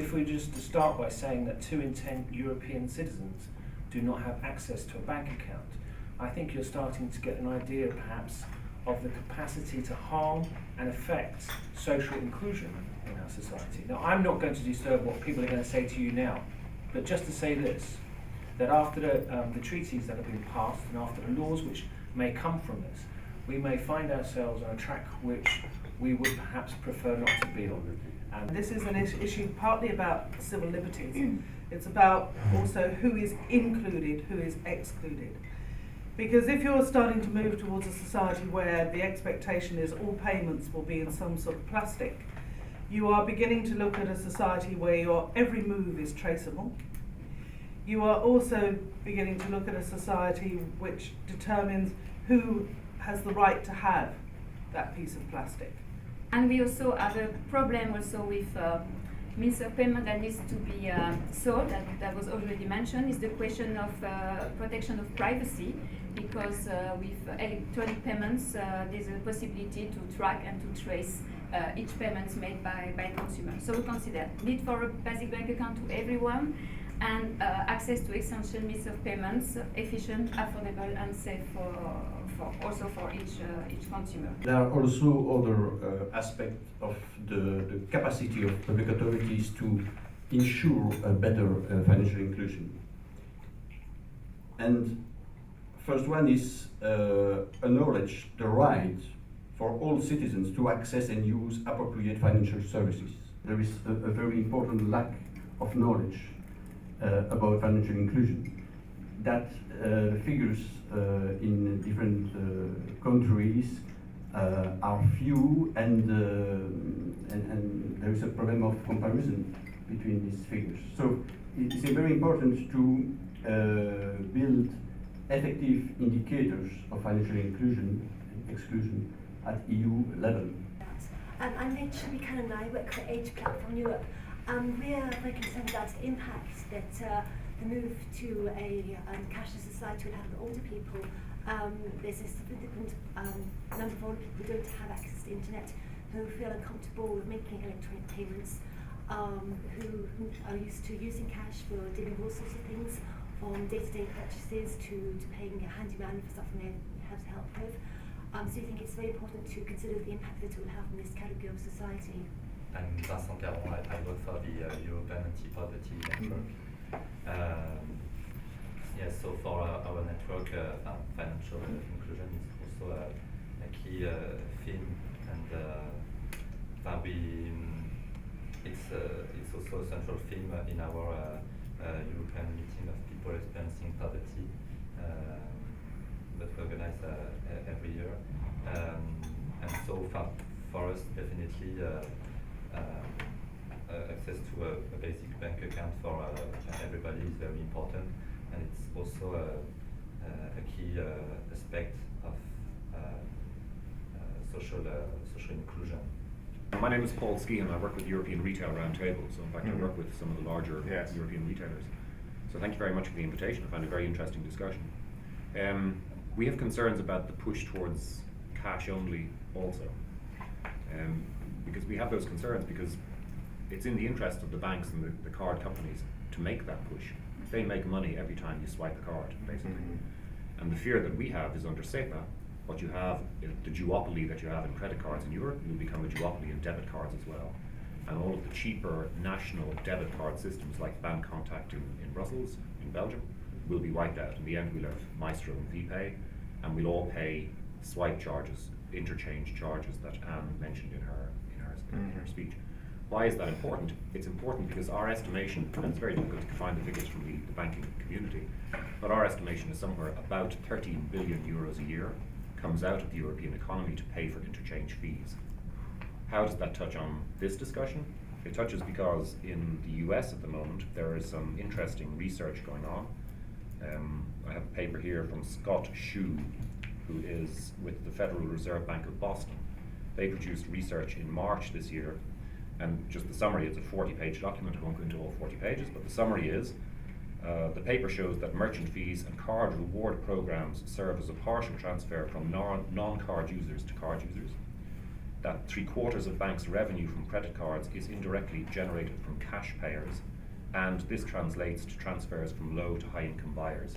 If we just to start by saying that 2 in 10 European citizens do not have access to a bank account, I think you're starting to get an idea perhaps of the capacity to harm and affect social inclusion in our society. Now, I'm not going to disturb what people are going to say to you now, but just to say this, that after the treaties that have been passed and after the laws which may come from this, we may find ourselves on a track which we would perhaps prefer not to be on. And this is an issue partly about civil liberties. It's about also who is included, who is excluded. Because if you're starting to move towards a society where the expectation is all payments will be in some sort of plastic, you are beginning to look at a society where your every move is traceable. You are also beginning to look at a society which determines who has the right to have that piece of plastic. And we also have a problem also with means of payment that needs to be solved, that was already mentioned, is the question of protection of privacy, because with electronic payments there's a possibility to track and to trace each payment made by consumers. So we consider need for a basic bank account to everyone, and access to essential means of payments, efficient, affordable and safe also for each consumer. There are also other aspects of the capacity of public authorities to ensure a better financial inclusion. And first one is acknowledge the right for all citizens to access and use appropriate financial services. There is a very important lack of knowledge about financial inclusion. That figures in different countries are few, and there is a problem of comparison between these figures. So it is very important to build effective indicators of financial inclusion and exclusion at EU level. I'm Rachel Buchanan, I work for Age Platform Europe. We are very concerned about the impact that the move to a cashless society will have on older people. There's a significant number of older people who don't have access to the internet, who feel uncomfortable with making electronic payments, who are used to using cash for doing all sorts of things, from day-to-day purchases to paying a handyman for something they have to help with. So I think it's very important to consider the impact that it will have on this category of society. I'm Vincent Caron, I work for the European Anti-Poverty Network. Yes, so for our network, financial inclusion is also a key theme, and it's also a central theme in our European meeting of people experiencing poverty that we organize every year. And so for us, definitely access to a basic bank account for everybody is very important, and it's also a key aspect of social inclusion. My name is Paul Skehan. I work with the European Retail Roundtable, so in fact I work with some of the larger European retailers. So thank you very much for the invitation. I find it a very interesting discussion. We have concerns about the push towards cash only also. Because we have those concerns because it's in the interest of the banks and the card companies to make that push. They make money every time you swipe a card, basically. And the fear that we have is under SEPA, what you have, the duopoly that you have in credit cards in Europe will become a duopoly in debit cards as well. And all of the cheaper national debit card systems like Bank Contact in Brussels, in Belgium, will be wiped out. In the end, we'll have Maestro and VPay, and we'll all pay swipe charges, interchange charges that Anne mentioned in her speech. Why is that important? It's important because our estimation, and it's very difficult to find the figures from the banking community, but our estimation is somewhere about 13 billion euros a year comes out of the European economy to pay for interchange fees. How does that touch on this discussion? It touches because in the US at the moment there is some interesting research going on. I have a paper here from Scott Shue, who is with the Federal Reserve Bank of Boston. They produced research in March this year, and just the summary, it's a 40-page document. I won't go into all 40 pages, but the summary is, the paper shows that merchant fees and card reward programs serve as a partial transfer from non-card users to card users. that 3/4 of banks' revenue from credit cards is indirectly generated from cash payers, and this translates to transfers from low to high income buyers.